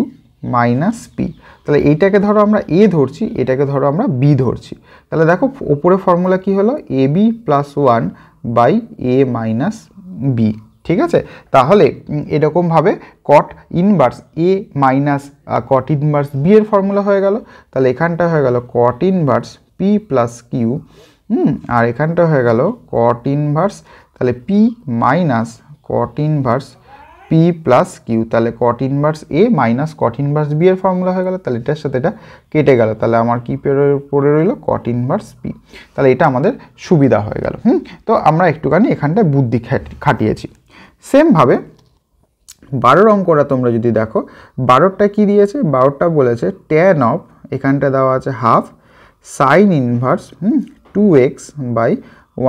minus p. তাহলে এইটাকে ধরো আমরা এ ধরছি, এটাকে ধরো আমরা বি ধরছি। তাহলে দেখো ওপরে ফর্মুলা কি হলো, a b plus 1 by a minus b. ঠিক আছে, তাহলে এরকমভাবে cot inverse a minus cot inverse b এর ফর্মুলা হয়ে গেল। তাহলে এখানটা হয়ে গেল cot inverse p plus q, আর এখানটা হয়ে গেল কট ইনভার্স তাহলে p minus cot inverse p plus q. তাহলে cot inverse a minus cot inverse b এর ফর্মুলা হয়ে গেল। তাহলে এটার সাথে এটা কেটে গেল, তাহলে আমার কি পড়ে রইল কট ইনভার্স পি। তাহলে এটা আমাদের সুবিধা হয়ে গেল। তো আমরা একটুখানি এখানটায় বুদ্ধি খাটিয়েছি। সেমভাবে 12 অঙ্কটা তোমরা যদি দেখো, 12টা কি দিয়েছে, 12টা বলেছে ট্যান অফ, এখানটা দেওয়া আছে half sine inverse 2x by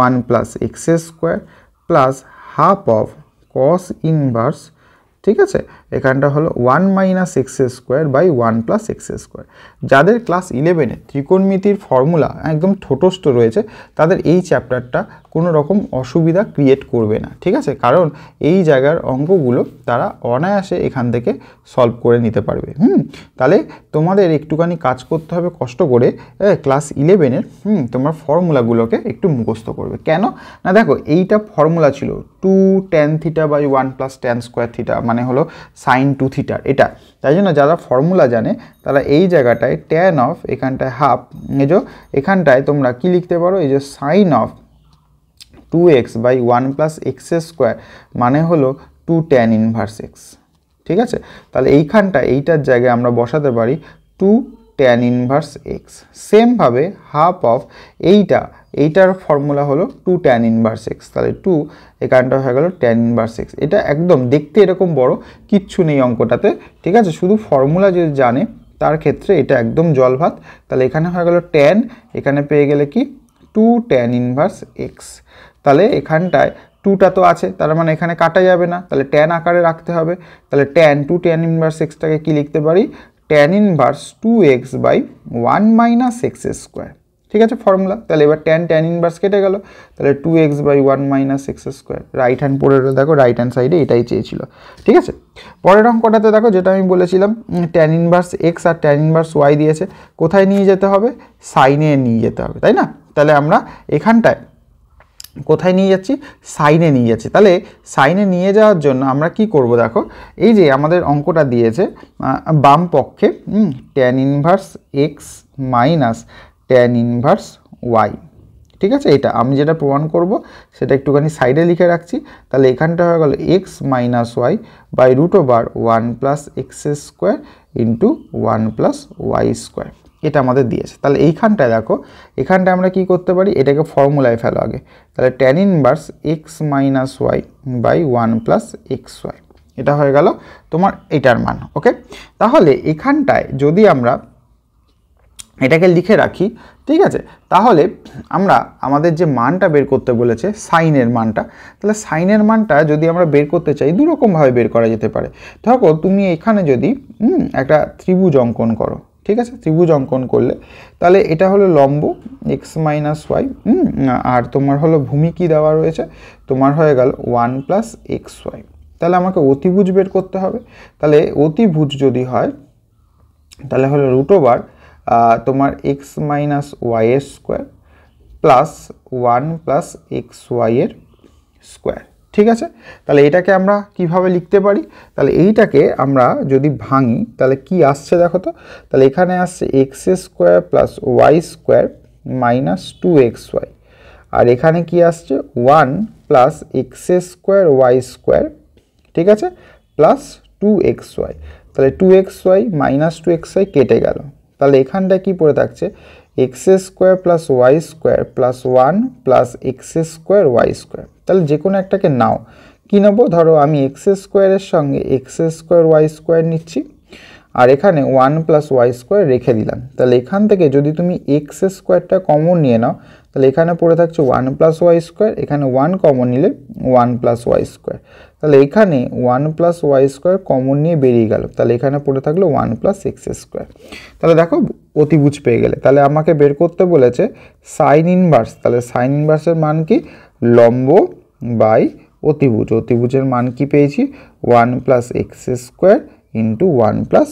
1 plus x square plus half of cos inverse, ঠিক আছে, এখানটা হলো 1 minus x square by 1 plus x square. যাদের ক্লাস 11-এ ত্রিকোণমিতির ফর্মুলা একদম ঠোঁটস্থ রয়েছে, তাদের এই চ্যাপ্টারটা কোনো রকম অসুবিধা ক্রিয়েট করবে না। ঠিক আছে, কারণ এই জায়গার অঙ্কগুলো তারা অনায়াসে এখান থেকে সলভ করে নিতে পারবে। তাহলে তোমাদের একটুখানি কাজ করতে হবে কষ্ট করে, ক্লাস 11-এর তোমার ফর্মুলাগুলোকে একটু মুখস্থ করবে। কেন না, দেখো এইটা ফর্মুলা ছিল 2 tan theta by 1 plus tan square theta, মানে হলো সাইন 2 থিটার এটা। তাই জন্য যারা ফর্মুলা জানে তারা এই জায়গাটায় ট্যান অফ, এখানটায় হাফ, এই যে এখানটায় তোমরা কি লিখতে পারো, এই যে sine of 2x by 1 plus x square মানে হলো 2 tan ইনভার্স এক্স। ঠিক আছে, তাহলে এইটার জায়গায় আমরা বসাতে পারি 2 tan ইনভার্স এক্স। সেমভাবে হাফ অফ এইটার ফর্মুলা হলো 2 tan ইনভার্স এক্স, তাহলে 2 এখানটা হয়ে গেল tan ইনভার্স এক্স। এটা একদম দেখতে এরকম বড় কিচ্ছু নেই অঙ্কটাতে। ঠিক আছে, শুধু ফর্মুলা যদি জানে তার ক্ষেত্রে এটা একদম জল ভাত। তাহলে এখানে হয়ে গেল tan, এখানে পেয়ে গেলে কি 2 tan ইনভার্স এক্স। তাহলে এখানটায় 2টা তো আছে, তার মানে এখানে কাটা যাবে না, তাহলে tan আকারে রাখতে হবে। তাহলে2 tan ইনভার্স এক্সটাকে কি লিখতে পারি, tan inverse 2x by 1 minus x square. ঠিক আছে ফর্মুলা। তাহলে এবার tan ইনভার্স কেটে গেল, তাহলে 2x by 1 minus x square. Right hand পড়ে দেখো, রাইট হ্যান্ড সাইডে এটাই চেয়েছিল। ঠিক আছে, পরের অঙ্কটাতে দেখো যেটা আমি বলেছিলাম tan ইনভার্স এক্স আর tan ইনভার্স ওয়াই দিয়েছে, কোথায় নিয়ে যেতে হবে, সাইনে নিয়ে যেতে হবে, তাই না? তাহলে আমরা এখানটায় কোথায় নিয়ে যাচ্ছি, সাইনে নিয়ে যাচ্ছি। তাহলে সাইনে নিয়ে যাওয়ার জন্য আমরা কি করব, দেখো এই যে আমাদের অঙ্কটা দিয়েছে বাম পক্ষে tan inverse x minus tan inverse y. ঠিক আছে, এটা আমি যেটা প্রমাণ করব সেটা একটুখানি সাইডে লিখে রাখছি। তাহলে এখানটা হয়ে গেল x minus y by root over 1 plus x square into 1 plus y square. এটা আমাদের দিয়েছে। তাহলে এইখানটায় দেখো, এখানটায় আমরা কি করতে পারি, এটাকে ফর্মুলায় ফেলো আগে। তাহলে tan inverse x minus y by 1 plus x y, এটা হয়ে গেল তোমার এটার মান। ওকে, তাহলে এখানটায় যদি আমরা এটাকে লিখে রাখি, ঠিক আছে, তাহলে আমরা আমাদের যে মানটা বের করতে বলেছে সাইনের মানটা, তাহলে সাইনের মানটা যদি আমরা বের করতে চাই দুরকমভাবে বের করা যেতে পারে। দেখো তুমি এখানে যদি একটা ত্রিভুজ অঙ্কন করো, ঠিক আছে, ত্রিভুজ অঙ্কন করলে তাহলে এটা হলো লম্ব এক্স মাইনাস ওয়াই, আর তোমার হলো ভূমি কি দেওয়া রয়েছে, তোমার হয়ে গেল 1 প্লাস এক্স ওয়াই। তাহলে আমাকে অতিভুজ বের করতে হবে। তাহলে অতিভুজ যদি হয় তাহলে হলো রুট ওভার তোমার এক্স মাইনাস ওয়াই এর square plus 1 plus x y এর স্কোয়ার। ঠিক আছে, তাহলে এটাকে আমরা কিভাবে লিখতে পারি, তাহলে এইটাকে আমরা যদি ভাঙি তাহলে কি আসছে দেখো তো, তাহলে এখানে আসছে x square plus y square minus 2xy, আর এখানে কি আসছে 1 plus x square y square, ঠিক আছে, প্লাস 2xy। তাহলে 2xy মাইনাস 2xy কেটে গেল। তাহলে এখানটা কি পড়ে থাকছে, x square plus y square plus 1 plus x square y square. তাহলে যে কোনো একটাকে নাও। কী নেবো, ধরো আমি এক্স স্কোয়ারের সঙ্গে এক্স স্কোয়ার ওয়াই স্কোয়ার নিচ্ছি, আর এখানে 1 + y স্কোয়ার রেখে দিলাম। তাহলে এখান থেকে যদি তুমি এক্স স্কোয়ারটা কমন নিয়ে নাও, তাহলে এখানে পড়ে থাকছে 1 + y স্কোয়ার, এখানে 1 কমন নিলে 1 + y স্কোয়ার। তাহলে এখানে 1 + y স্কোয়ার কমন নিয়ে বেরিয়ে গেল, তাহলে এখানে পড়ে থাকলো 1 + x স্কোয়ার। তাহলে দেখো অতিভুজ পেয়ে গেলে। তাহলে আমাকে বের করতে বলেছে সাইন ইনভার্স। তাহলে সাইন ইনভার্সের মান কি, লম্ব বাই অতিভুজ। অতিভুজের মান কি পেয়েছি, 1 + x square into 1 +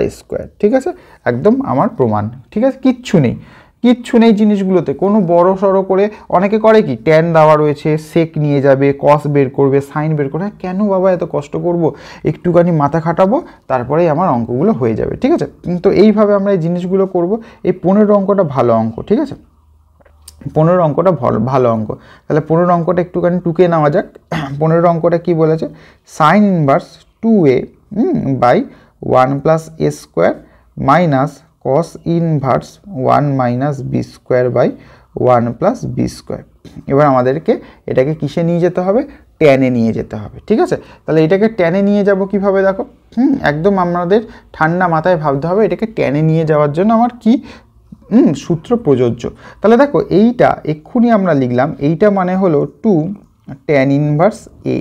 y square. ঠিক আছে, একদম আমার প্রমাণ। ঠিক আছে, কিচ্ছু নেই জিনিসগুলোতে, কোনো বড় সড়ো করে অনেকে করে কি, ট্যান দেওয়া রয়েছে, সেক নিয়ে যাবে, কস বের করবে, সাইন বের করবে। কেন বাবা এত কষ্ট করব, একটুখানি মাথা খাটাবো, তারপরেই আমার অঙ্কগুলো হয়ে যাবে। ঠিক আছে, তো এইভাবে আমরা এই জিনিসগুলো করব। এই 15 অঙ্কটা ভালো অঙ্ক। ঠিক আছে, 15 অঙ্কটা ভালো অঙ্ক। তাহলে 15 অঙ্কটা একটুখানি টুকে নেওয়া যাক। 15 অঙ্কটা কি বলেছে, sine inverse 2a by 1 + a square minus cos inverse 1 - b square by 1 + b square. এবার আমাদেরকে এটাকে কিসে নিয়ে যেতে হবে, ট্যানে নিয়ে যেতে হবে। ঠিক আছে, তাহলে এটাকে ট্যানে নিয়ে যাব কিভাবে, দেখো একদম আমাদের ঠান্ডা মাথায় ভাবতে হবে এটাকে ট্যানে নিয়ে যাওয়ার জন্য আমার কি সূত্র প্রযোজ্য। তাহলে দেখো এইটা এক্ষুনি আমরা লিখলাম, এইটা মানে হলো 2 tan ইনভার্স a,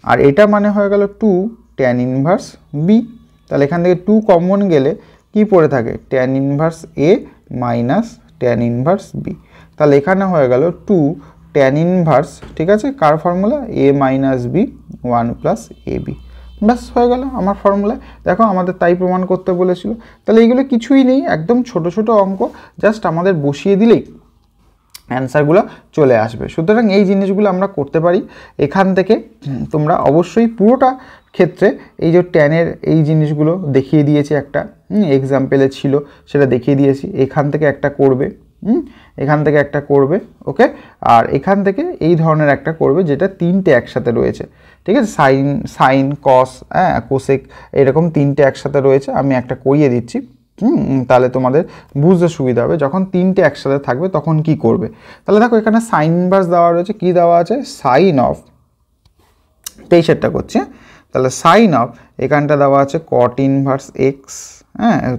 আর এটা মানে হয়ে গেল 2 tan ইনভার্স b। তাহলে এখান থেকে 2 কমন গেলে কি পড়ে থাকে, tan inverse a minus tan inverse b। তাহলে এখানে হয়ে গেল 2 tan ইনভার্স, ঠিক আছে, কার ফর্মুলা, a - b 1 + ab। ব্যাস হয়ে গেল আমার ফর্মুলা। দেখো আমাদের তাই প্রমাণ করতে বলেছিল। তাহলে এইগুলো কিছুই নেই, একদম ছোট ছোট অঙ্ক, জাস্ট আমাদের বসিয়ে দিলেই অ্যান্সারগুলো চলে আসবে। সুতরাং এই জিনিসগুলো আমরা করতে পারি। এখান থেকে তোমরা অবশ্যই পুরোটা ক্ষেত্রে এই যে ট্যানের এই জিনিসগুলো দেখিয়ে দিয়েছি, একটা এক্সাম্পলে ছিল সেটা দেখিয়ে দিয়েছি। এখান থেকে একটা করবে, এখান থেকে একটা করবে, ওকে, আর এখান থেকে এই ধরনের একটা করবে যেটা তিনটে একসাথে রয়েছে। ঠিক আছে, সাইন কস, কোসেক, এরকম তিনটে একসাথে রয়েছে। আমি একটা করিয়ে দিচ্ছি, তাহলে তোমাদের বুঝতে সুবিধা হবে। যখন তিনটে একসাথে থাকবে তখন কি করবে, তাহলে দেখো এখানে সাইন ইনভার্স দেওয়া রয়েছে, কি দেওয়া আছে, সাইন অফ, 23টা করছে। তাহলে সাইন অফ, এখানটা দেওয়া আছে কট ইনভার্স এক্স,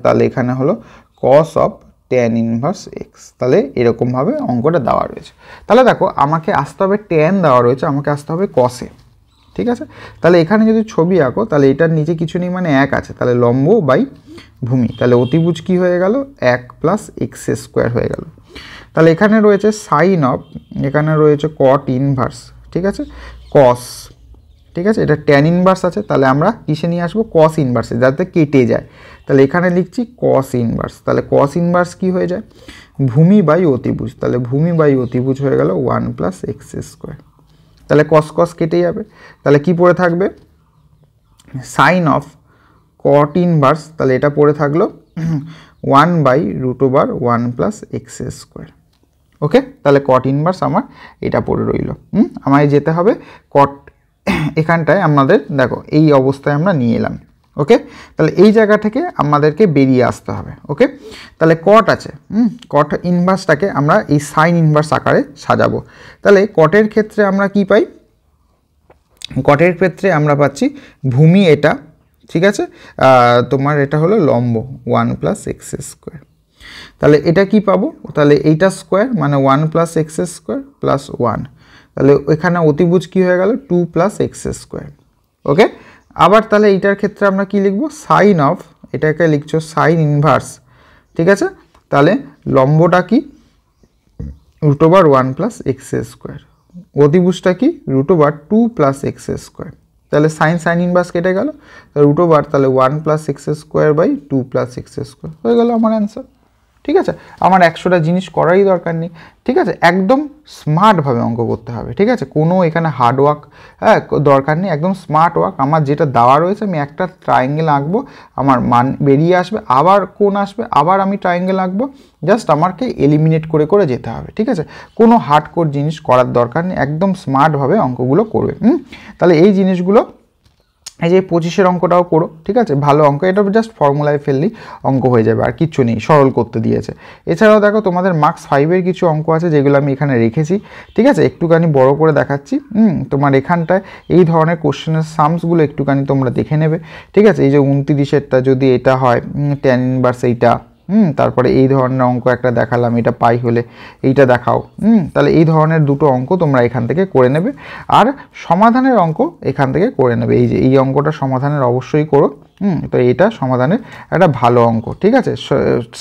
তাহলে এখানে হলো cos of tan inverse x. তাহলে এরকমভাবে অঙ্কটা দেওয়া রয়েছে। তাহলে দেখো আমাকে আসতে হবে ট্যান দেওয়া রয়েছে, আমাকে আসতে হবে কসে। ঠিক আছে, তাহলে এখানে যদি ছবি আঁকো, তাহলে এটার নিচে কিছু নেই মানে 1 আছে, তাহলে লম্ব বাই ভূমি, তাহলে অতিভুজ কি হয়ে গেল, 1 + x স্কোয়ার হয়ে গেল। তাহলে এখানে রয়েছে সাইন অফ, এখানে রয়েছে কট ইনভার্স, ঠিক আছে, কস, ঠিক আছে, এটা ট্যান ইনভার্স আছে, তাহলে আমরা কিসে নিয়ে আসবো, কস ইনভার্সে, যাতে কেটে যায়। তাহলে এখানে লিখছি কস ইনভার্স, তাহলে কস ইনভার্স কি হয়ে যায়, ভূমি বাই অতিভুজ, তাহলে ভূমি বাই অতিভুজ হয়ে গেল 1 + x স্কোয়ার। তাহলে কস কস কেটে যাবে, তাহলে কি পড়ে থাকবে, সাইন অফ কট ইনভার্স, তাহলে এটা পড়ে থাকলো 1/√1 + x স্কোয়ার। ওকে, তাহলে কট ইনভার্স আমার এটা পড়ে রইল। আমায় যেতে হবে কট, এখানটায় আমাদের দেখো এই অবস্থায় আমরা নিয়ে এলাম। ওকে, তাহলে এই জায়গা থেকে আমাদেরকে বেরিয়ে আসতে হবে। ওকে, তাহলে কট আছে, কট ইনভার্সটাকে আমরা এই সাইন ইনভার্স আকারে সাজাবো। তাহলে কটের ক্ষেত্রে আমরা কি পাই, কটের ক্ষেত্রে আমরা পাচ্ছি ভূমি এটা, ঠিক আছে, তোমার এটা হলো লম্ব 1 + x স্কোয়ার। তাহলে এটা কি পাবো, তাহলে এইটা স্কোয়ার মানে 1 + x স্কোয়ার প্লাস 1, তাহলে এখানে অতিভুজ কি হয়ে গেল 2 + x স্কোয়ার। ওকে, আবার তাহলে এইটার ক্ষেত্রে আমরা কি লিখবো, সাইন অফ, এটাকে লিখছো সাইন ইনভার্স, ঠিক আছে, তাহলে লম্বটা কি √1 + x স্কোয়ার, অতিভুজটা কি √2 + x স্কোয়ার। তাহলে সাইন ইনভার্স কেটে গেল, √, তাহলে 1 + x square by 2 + x square হয়ে গেল আমার অ্যান্সার। ঠিক আছে, আমার 100টা জিনিস করারই দরকার নেই। ঠিক আছে, একদম স্মার্টভাবে অঙ্ক করতে হবে। ঠিক আছে, কোনো এখানে হার্ড ওয়ার্ক দরকার নেই, একদম স্মার্ট ওয়ার্ক। আমার যেটা দেওয়া রয়েছে আমি একটা ট্রায়াঙ্গেল আঁকবো, আমার মান বেরিয়ে আসবে, আবার কোণ আসবে, আবার আমি ট্রায়াঙ্গেল আঁকবো, জাস্ট আমাকে এলিমিনেট করে করে যেতে হবে। ঠিক আছে, কোনো হার্ডকোর জিনিস করার দরকার নেই, একদম স্মার্টভাবে অঙ্কগুলো করবে। তাহলে এই জিনিসগুলো এই যে 25-এর অঙ্কটাও করো, ঠিক আছে, ভালো অঙ্ক, এটা জাস্ট ফর্মুলায় ফেললেই অঙ্ক হয়ে যাবে, আর কিচ্ছু নেই, সরল করতে দিয়েছে। এছাড়াও দেখো তোমাদের মার্কস 5-এর কিছু অঙ্ক আছে যেগুলো আমি এখানে রেখেছি, ঠিক আছে, একটুখানি বড় করে দেখাচ্ছি। তোমার এখানটায় এই ধরনের কোশ্চেনের সামসগুলো একটুখানি তোমরা দেখে নেবে, ঠিক আছে। এই যে 29-এরটা যদি এটা হয় tan ইনভার্স এইটা, তারপরে এই ধরনের অঙ্ক একটা দেখালাম, এটা পাই হলে এইটা দেখাও, তাহলে এই ধরনের দুটো অঙ্ক তোমরা এখান থেকে করে নেবে। আর সমাধানের অঙ্ক এখান থেকে করে নেবে, এই যে এই অঙ্কটা সমাধানের অবশ্যই করো। তো এইটা সমাধানের একটা ভালো অঙ্ক, ঠিক আছে,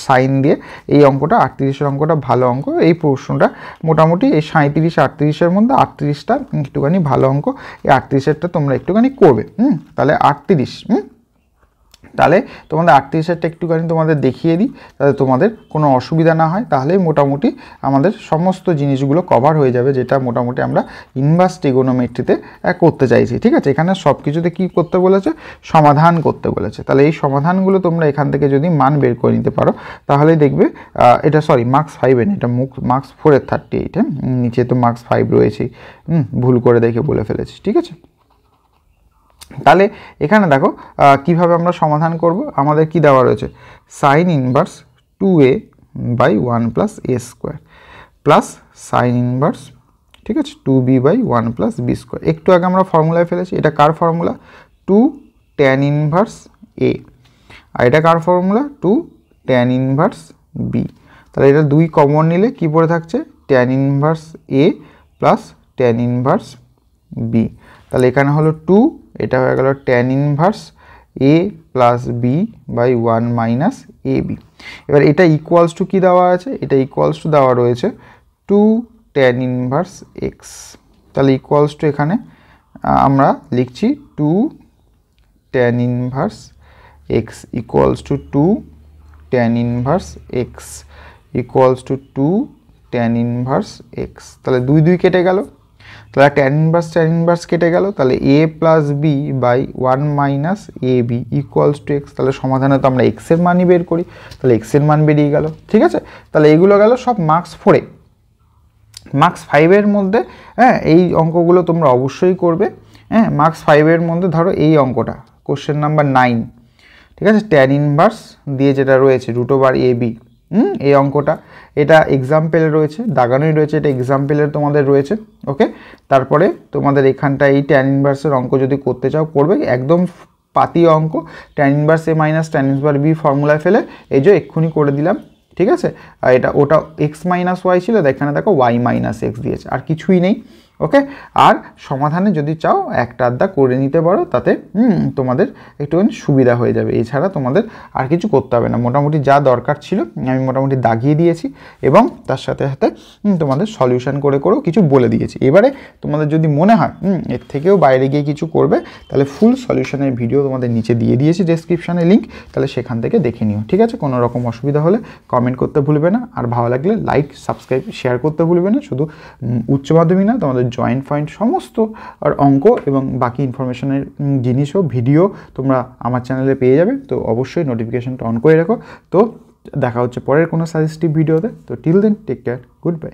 সাইন দিয়ে এই অঙ্কটা 38-এর অঙ্কটা ভালো অঙ্ক। এই প্রশ্নটা মোটামুটি এই 37-38-এর মধ্যে 38টা একটুখানি ভালো অঙ্ক, এই 38-এরটা তোমরা একটুখানি করবে। তাহলে 38, তাহলে তোমাদের 38-এরটা একটুখানি তোমাদের দেখিয়ে দিই, তাহলে তোমাদের কোনো অসুবিধা না হয়, তাহলেই মোটামুটি আমাদের সমস্ত জিনিসগুলো কভার হয়ে যাবে, যেটা মোটামুটি আমরা ইনভার্স ট্রিগোনোমেট্রিতে করতে চাইছি, ঠিক আছে। এখানে সব কিছুতে কী করতে বলেছে, সমাধান করতে বলেছে। তাহলে এই সমাধানগুলো তোমরা এখান থেকে যদি মান বের করে নিতে পারো, তাহলেই দেখবে এটা সরি মার্কস 5-এর, এটা মার্কস 4-এর 38, নিচে তো মার্কস 5 রয়েছে, ভুল করে দেখে বলে ফেলেছি, ঠিক আছে। তাহলে এখানে দেখো কিভাবে আমরা সমাধান করব। আমাদের কি দেওয়া রয়েছে, sine inverse 2a by 1 plus a square plus sine inverse, ঠিক আছে, 2b by 1 plus b square. একটু আগে আমরা ফর্মুলায় ফেলেছি, এটা কার ফর্মুলা, 2 tan ইনভার্স a, আর এটা কার ফর্মুলা, 2 tan ইনভার্স b। তাহলে এটা 2 কমন নিলে কি পড়ে থাকছে, tan inverse a plus tan inverse b। তাহলে এখানে হলো 2, এটা হয়ে গেল tan inverse a plus b by 1 minus a b. এবার এটা ইকুয়ালস টু কী দেওয়া আছে, এটা ইকুয়ালস টু দেওয়া রয়েছে 2 tan ইনভার্স x। তাহলে ইকুয়ালস টু এখানে আমরা লিখছি 2 tan inverse x equals to 2 tan inverse x equals to 2 tan inverse x। তাহলে 2 2 কেটে গেল, তাহলে tan ইনভার্স কেটে গেল, তাহলে a plus b by 1 minus a b equals to x. তাহলে সমাধানে তো আমরা এক্সের মানই বের করি, তাহলে এক্সের মান বেরিয়ে গেল, ঠিক আছে। তাহলে এগুলো গেল সব মার্কস 4-এ। মার্কস 5-এর মধ্যে এই অঙ্কগুলো তোমরা অবশ্যই করবে। মার্কস 5-এর মধ্যে ধরো এই অঙ্কটা কোশ্চেন নাম্বার 9, ঠিক আছে, tan ইনভার্স দিয়ে যেটা রয়েছে √ab, এই অঙ্কটা, এটা এক্সাম্পেলে রয়েছে, দাগানোই রয়েছে, এটা এক্সাম্পেলের তোমাদের রয়েছে, ওকে। তারপরে তোমাদের এখানটা এই tan ইনভার্সের অঙ্ক যদি করতে চাও করবে, একদম পাতি অঙ্ক, tan inverse a minus tan inverse b ফর্মুলায় ফেলে এই যে এক্ষুনি করে দিলাম, ঠিক আছে। আর এটা ওটা x মাইনাস ওয়াই ছিল, এখানে দেখো y মাইনাস এক্স দিয়েছে, আর কিছুই নেই, ওকে। আর সমাধানে যদি চাও একটা আধটা করে নিতে পারো, তাতে তোমাদের একটুখানি সুবিধা হয়ে যাবে। এছাড়া তোমাদের আর কিছু করতে হবে না, মোটামুটি যা দরকার ছিল আমি মোটামুটি দাগিয়ে দিয়েছি, এবং তার সাথে সাথে তোমাদের সলিউশন করে করেও কিছু বলে দিয়েছি। এবারে তোমাদের যদি মনে হয় এর থেকেও বাইরে গিয়ে কিছু করবে, তাহলে ফুল সলিউশনের ভিডিও তোমাদের নিচে দিয়ে দিয়েছি ডেসক্রিপশানে লিঙ্ক, তাহলে সেখান থেকে দেখে নিও, ঠিক আছে। কোনো রকম অসুবিধা হলে কমেন্ট করতে ভুলবে না, আর ভালো লাগলে লাইক সাবস্ক্রাইব শেয়ার করতে ভুলবে না। শুধু উচ্চ মাধ্যমিক না, তোমাদের জয়েন্ট পয়েন্ট সমস্ত আর অঙ্ক এবং বাকি ইনফরমেশনের জিনিসও ভিডিও তোমরা আমার চ্যানেলে পেয়ে যাবে। তো অবশ্যই নোটিফিকেশনটা অন করে রাখো। তো দেখা হচ্ছে পরের কোনো সাজেস্টিভ ভিডিওতে। তো till then take care, good bye.